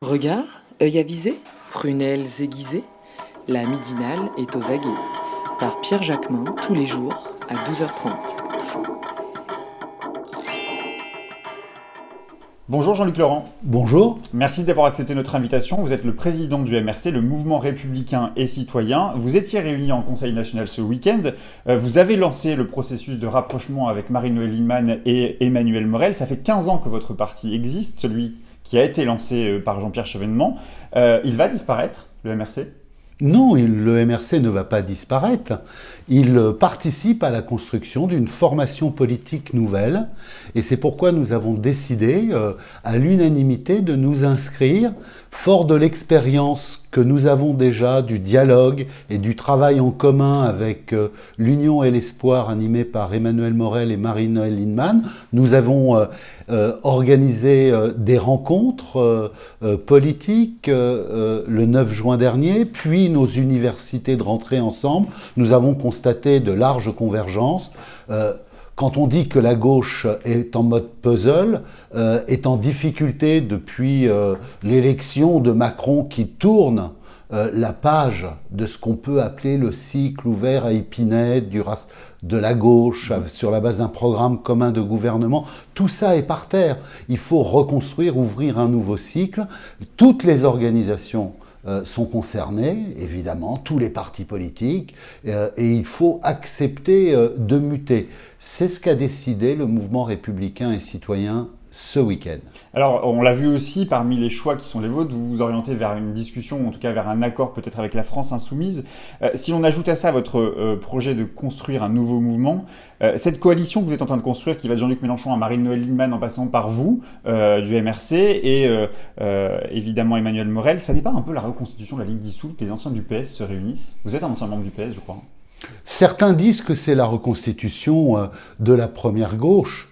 Regard, œil avisé, prunelles aiguisées, la midinale est aux aguets. Par Pierre Jacquemin, tous les jours, à 12h30. Bonjour Jean-Luc Laurent. Bonjour. Merci d'avoir accepté notre invitation. Vous êtes le président du MRC, le Mouvement républicain et citoyen. Vous étiez réuni en Conseil national ce week-end. Vous avez lancé le processus de rapprochement avec Marie-Noëlle Lienemann et Emmanuel Morel. Ça fait 15 ans que votre parti existe, celui qui a été lancé par Jean-Pierre Chevènement. Il va disparaître, le MRC ? Non, le MRC ne va pas disparaître. Il participe à la construction d'une formation politique nouvelle et c'est pourquoi nous avons décidé à l'unanimité de nous inscrire, fort de l'expérience que nous avons déjà du dialogue et du travail en commun avec l'Union et l'Espoir animé par Emmanuel Morel et Marie-Noëlle Lienemann. Nous avons organisé des rencontres politiques le 9 juin dernier, puis nos universités de rentrée ensemble. Nous avons constaté de larges convergences. Quand on dit que la gauche est en mode puzzle, est en difficulté depuis l'élection de Macron qui tourne la page de ce qu'on peut appeler le cycle ouvert à Épinay de la gauche sur la base d'un programme commun de gouvernement, tout ça est par terre. Il faut reconstruire, ouvrir un nouveau cycle. Toutes les organisations sont concernés, évidemment, tous les partis politiques, et il faut accepter de muter. C'est ce qu'a décidé le mouvement républicain et citoyen ce week-end. Alors, on l'a vu aussi, parmi les choix qui sont les vôtres, vous vous orientez vers une discussion, ou en tout cas vers un accord peut-être avec la France insoumise. Si on ajoute à ça votre projet de construire un nouveau mouvement, cette coalition que vous êtes en train de construire, qui va de Jean-Luc Mélenchon à Marie-Noëlle Lienemann en passant par vous, du MRC, et évidemment Emmanuel Morel, ça n'est pas un peu la reconstitution de la Ligue dissoute, les anciens du PS se réunissent? Vous êtes un ancien membre du PS, je crois. Certains disent que c'est la reconstitution de la première gauche.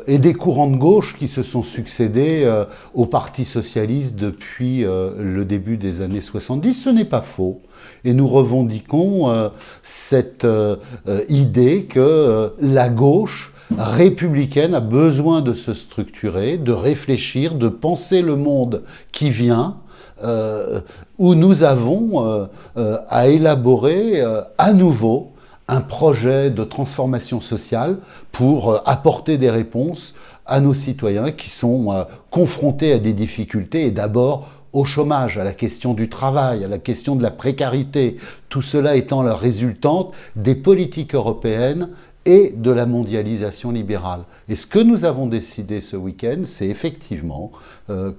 Et des courants de gauche qui se sont succédés au Parti socialiste depuis le début des années 70. Ce n'est pas faux. Et nous revendiquons cette idée que la gauche républicaine a besoin de se structurer, de réfléchir, de penser le monde qui vient, où nous avons à élaborer à nouveau un projet de transformation sociale pour apporter des réponses à nos citoyens qui sont confrontés à des difficultés et d'abord au chômage, à la question du travail, à la question de la précarité, tout cela étant la résultante des politiques européennes et de la mondialisation libérale. Et ce que nous avons décidé ce week-end, c'est effectivement,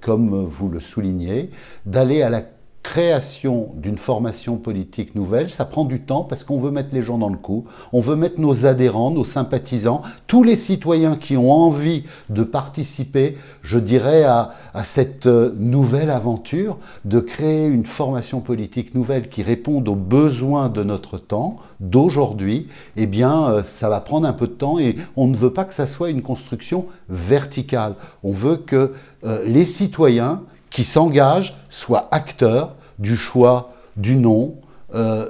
comme vous le soulignez, d'aller à la création d'une formation politique nouvelle. Ça prend du temps parce qu'on veut mettre les gens dans le coup, on veut mettre nos adhérents, nos sympathisants, tous les citoyens qui ont envie de participer, je dirais, à cette nouvelle aventure, de créer une formation politique nouvelle qui réponde aux besoins de notre temps, d'aujourd'hui. Eh bien, ça va prendre un peu de temps et on ne veut pas que ça soit une construction verticale. On veut que les citoyens qui s'engagent soient acteurs du choix du nom,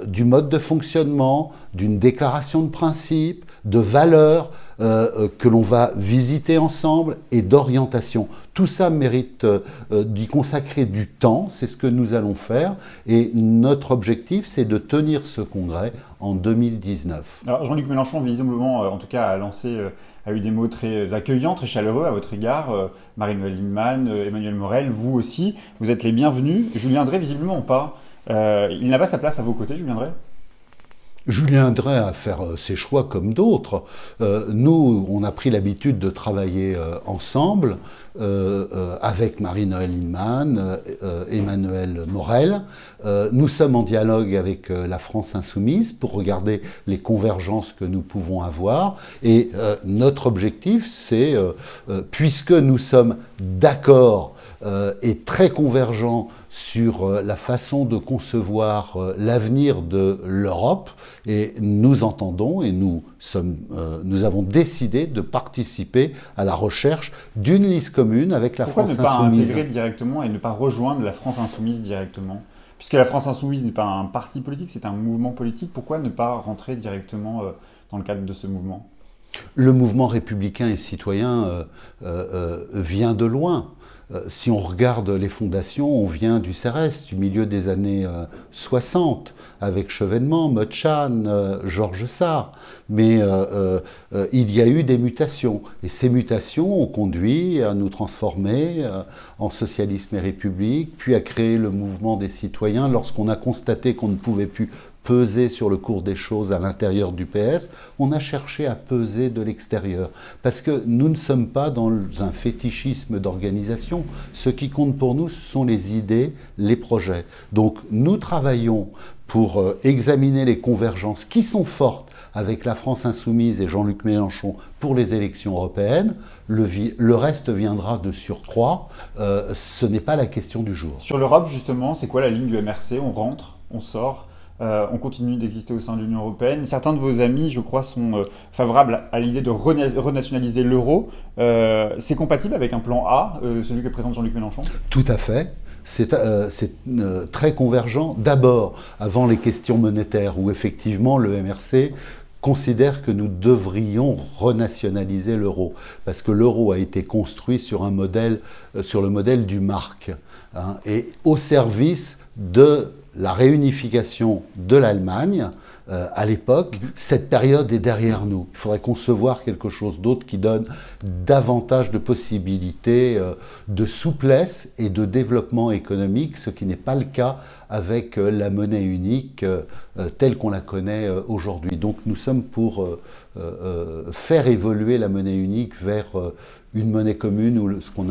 du mode de fonctionnement, d'une déclaration de principe, de valeurs que l'on va visiter ensemble et d'orientation. Tout ça mérite d'y consacrer du temps, c'est ce que nous allons faire et notre objectif c'est de tenir ce congrès en 2019. Alors Jean-Luc Mélenchon visiblement en tout cas a eu des mots très accueillants, très chaleureux à votre égard, Marie-Noëlle Lienemann, Emmanuel Morel, vous aussi, vous êtes les bienvenus. Julien Dray visiblement pas. Il n'a pas sa place à vos côtés, Julien Dray ? Julien Dray a fait ses choix comme d'autres. Nous, on a pris l'habitude de travailler ensemble avec Marie-Noëlle Lienemann, Emmanuel Morel. Nous sommes en dialogue avec la France insoumise pour regarder les convergences que nous pouvons avoir. Et notre objectif, c'est, puisque nous sommes d'accord et très convergents sur la façon de concevoir l'avenir de l'Europe, et nous entendons et nous avons décidé de participer à la recherche d'une liste commune avec la France insoumise. Pourquoi ne pas intégrer directement et ne pas rejoindre la France insoumise directement ? Puisque la France insoumise n'est pas un parti politique, c'est un mouvement politique, pourquoi ne pas rentrer directement dans le cadre de ce mouvement ? Le mouvement républicain et citoyen vient de loin. Si on regarde les fondations, on vient du CERES, du milieu des années 60, avec Chevènement, Mottchan, Georges Sarr. Mais il y a eu des mutations. Et ces mutations ont conduit à nous transformer en socialisme et république, puis à créer le mouvement des citoyens. Lorsqu'on a constaté qu'on ne pouvait plus peser sur le cours des choses à l'intérieur du PS, on a cherché à peser de l'extérieur. Parce que nous ne sommes pas dans un fétichisme d'organisation. Ce qui compte pour nous, ce sont les idées, les projets. Donc nous travaillons pour examiner les convergences qui sont fortes avec la France insoumise et Jean-Luc Mélenchon pour les élections européennes. Le reste viendra de surcroît. Ce n'est pas la question du jour. Sur l'Europe, justement, c'est quoi la ligne du MRC? On rentre, on sort, on continue d'exister au sein de l'Union européenne. Certains de vos amis, je crois, sont favorables à l'idée de renationaliser l'euro. C'est compatible avec un plan A, celui que présente Jean-Luc Mélenchon? Tout à fait. C'est très convergent. D'abord, avant les questions monétaires, où effectivement le MRC considère que nous devrions renationaliser l'euro, parce que l'euro a été construit sur le modèle du mark, hein, et au service de la réunification de l'Allemagne. À l'époque, cette période est derrière nous. Il faudrait concevoir quelque chose d'autre qui donne davantage de possibilités de souplesse et de développement économique, ce qui n'est pas le cas avec la monnaie unique telle qu'on la connaît aujourd'hui. Donc nous sommes pour faire évoluer la monnaie unique vers une monnaie commune, ou ce qu'on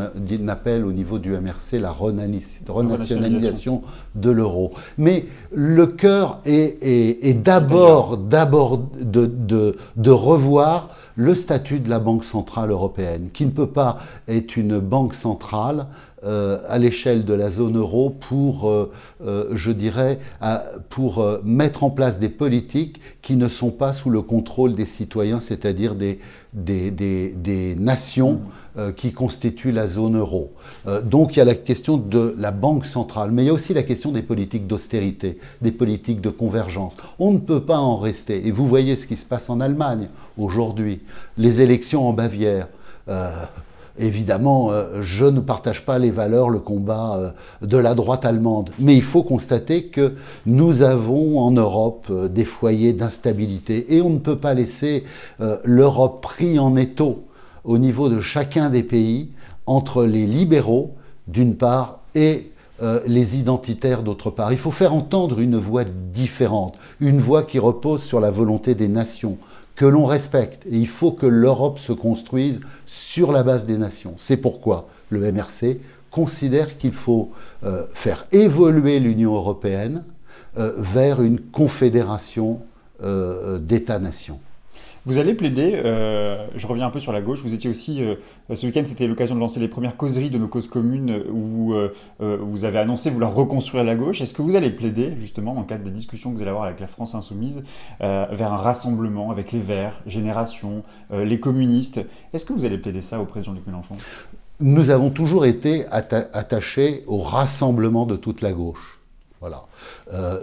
appelle au niveau du MRC la renationalisation de l'euro. Mais le cœur est d'abord de revoir le statut de la Banque centrale européenne, qui ne peut pas être une banque centrale à l'échelle de la zone euro pour, je dirais, pour mettre en place des politiques qui ne sont pas sous le contrôle des citoyens, c'est-à-dire des nations qui constituent la zone euro. Donc il y a la question de la banque centrale, mais il y a aussi la question des politiques d'austérité, des politiques de convergence. On ne peut pas en rester. Et vous voyez ce qui se passe en Allemagne aujourd'hui, les élections en Bavière. Évidemment, je ne partage pas les valeurs, le combat de la droite allemande. Mais il faut constater que nous avons en Europe des foyers d'instabilité. Et on ne peut pas laisser l'Europe prise en étau au niveau de chacun des pays entre les libéraux, d'une part, et les identitaires, d'autre part. Il faut faire entendre une voix différente, une voix qui repose sur la volonté des nations, que l'on respecte. Et il faut que l'Europe se construise sur la base des nations. C'est pourquoi le MRC considère qu'il faut faire évoluer l'Union européenne vers une confédération d'États-nations. Vous allez plaider, je reviens un peu sur la gauche, vous étiez aussi, ce week-end c'était l'occasion de lancer les premières causeries de nos causes communes où vous avez annoncé vouloir reconstruire la gauche. Est-ce que vous allez plaider justement dans le cadre des discussions que vous allez avoir avec la France Insoumise vers un rassemblement avec les Verts, Génération, les communistes? Est-ce que vous allez plaider ça auprès de Jean-Luc Mélenchon? Nous avons toujours été attachés au rassemblement de toute la gauche. Voilà.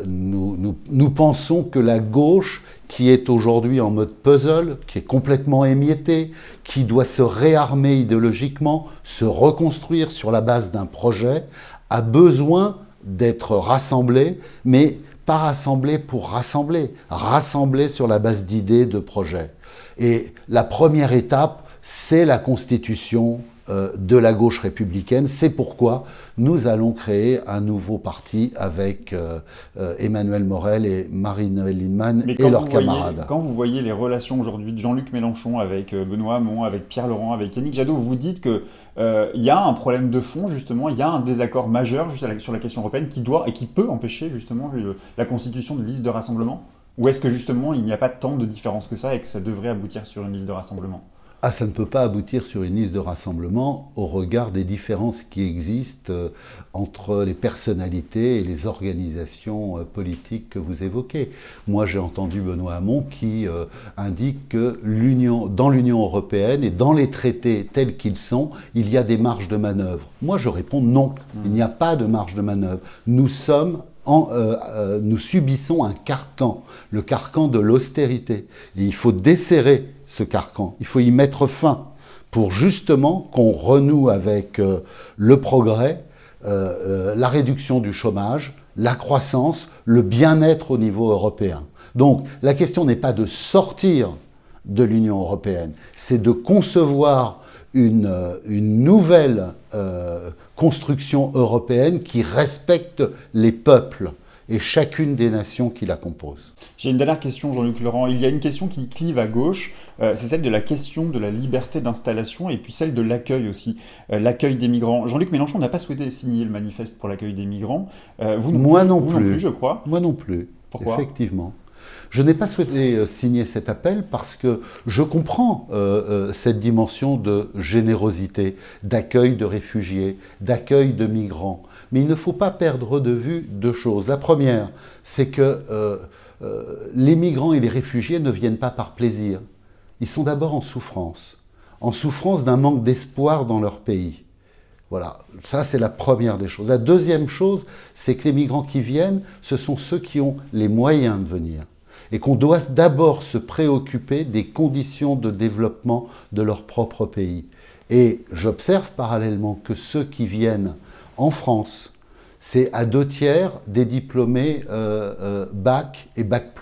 Nous pensons que la gauche, qui est aujourd'hui en mode puzzle, qui est complètement émiettée, qui doit se réarmer idéologiquement, se reconstruire sur la base d'un projet, a besoin d'être rassemblée, mais pas rassemblée pour rassembler, rassemblée sur la base d'idées, de projets. Et la première étape, c'est la constitution de la gauche républicaine. C'est pourquoi nous allons créer un nouveau parti avec Emmanuel Morel et Marie-Noëlle Lienemann et leurs camarades. Quand vous voyez les relations aujourd'hui de Jean-Luc Mélenchon avec Benoît Hamon, avec Pierre Laurent, avec Yannick Jadot, vous dites qu'il y a un problème de fond, justement, il y a un désaccord majeur sur la question européenne qui doit et qui peut empêcher justement la constitution de listes de rassemblement? Ou est-ce que justement il n'y a pas tant de différence que ça et que ça devrait aboutir sur une liste de rassemblement? Ah, ça ne peut pas aboutir sur une liste de rassemblement au regard des différences qui existent entre les personnalités et les organisations politiques que vous évoquez. Moi, j'ai entendu Benoît Hamon qui indique que dans l'Union européenne et dans les traités tels qu'ils sont, il y a des marges de manœuvre. Moi, je réponds non, il n'y a pas de marge de manœuvre. Nous subissons un carcan, le carcan de l'austérité. Et il faut desserrer ce carcan, il faut y mettre fin, pour justement qu'on renoue avec le progrès, la réduction du chômage, la croissance, le bien-être au niveau européen. Donc la question n'est pas de sortir de l'Union européenne, c'est de concevoir une nouvelle construction européenne qui respecte les peuples et chacune des nations qui la composent. J'ai une dernière question, Jean-Luc Laurent. Il y a une question qui clive à gauche, c'est celle de la question de la liberté d'installation et puis celle de l'accueil aussi, l'accueil des migrants. Jean-Luc Mélenchon n'a pas souhaité signer le manifeste pour l'accueil des migrants. Moi non vous plus. non plus, je crois. Moi non plus. Pourquoi ? Effectivement. Je n'ai pas souhaité signer cet appel parce que je comprends cette dimension de générosité, d'accueil de réfugiés, d'accueil de migrants. Mais il ne faut pas perdre de vue deux choses. La première, c'est que les migrants et les réfugiés ne viennent pas par plaisir. Ils sont d'abord en souffrance d'un manque d'espoir dans leur pays. Voilà, ça c'est la première des choses. La deuxième chose, c'est que les migrants qui viennent, ce sont ceux qui ont les moyens de venir. Et qu'on doit d'abord se préoccuper des conditions de développement de leur propre pays. Et j'observe parallèlement que ceux qui viennent en France, c'est à 2/3 des diplômés Bac et Bac+.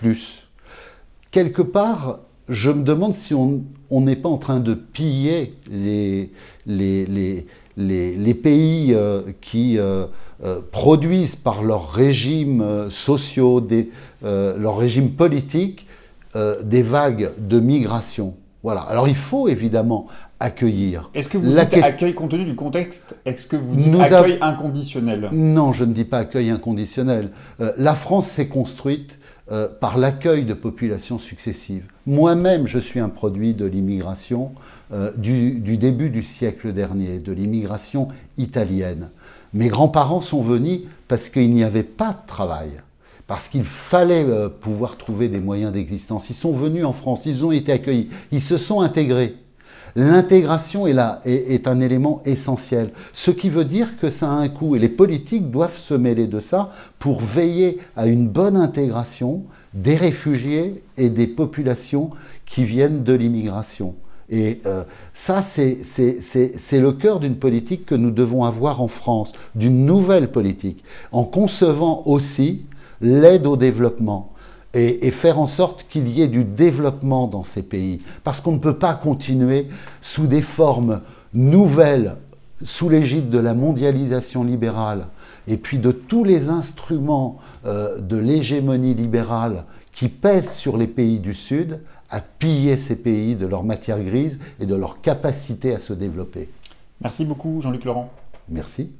Quelque part, je me demande si on n'est pas en train de piller les pays qui produisent par leurs régimes sociaux, leurs régimes politiques, des vagues de migration. Voilà. Alors il faut évidemment accueillir. Est-ce que vous dites accueil compte tenu du contexte? Est-ce que vous dites accueil inconditionnel? Non, je ne dis pas accueil inconditionnel. La France s'est construite par l'accueil de populations successives. Moi-même, je suis un produit de l'immigration du début du siècle dernier, de l'immigration italienne. Mes grands-parents sont venus parce qu'il n'y avait pas de travail, parce qu'il fallait pouvoir trouver des moyens d'existence. Ils sont venus en France, ils ont été accueillis, ils se sont intégrés. L'intégration est un élément essentiel, ce qui veut dire que ça a un coût et les politiques doivent se mêler de ça pour veiller à une bonne intégration des réfugiés et des populations qui viennent de l'immigration. Et ça, c'est le cœur d'une politique que nous devons avoir en France, d'une nouvelle politique, en concevant aussi l'aide au développement. Et faire en sorte qu'il y ait du développement dans ces pays. Parce qu'on ne peut pas continuer sous des formes nouvelles, sous l'égide de la mondialisation libérale, et puis de tous les instruments de l'hégémonie libérale qui pèsent sur les pays du Sud, à piller ces pays de leur matière grise et de leur capacité à se développer. Merci beaucoup, Jean-Luc Laurent. Merci.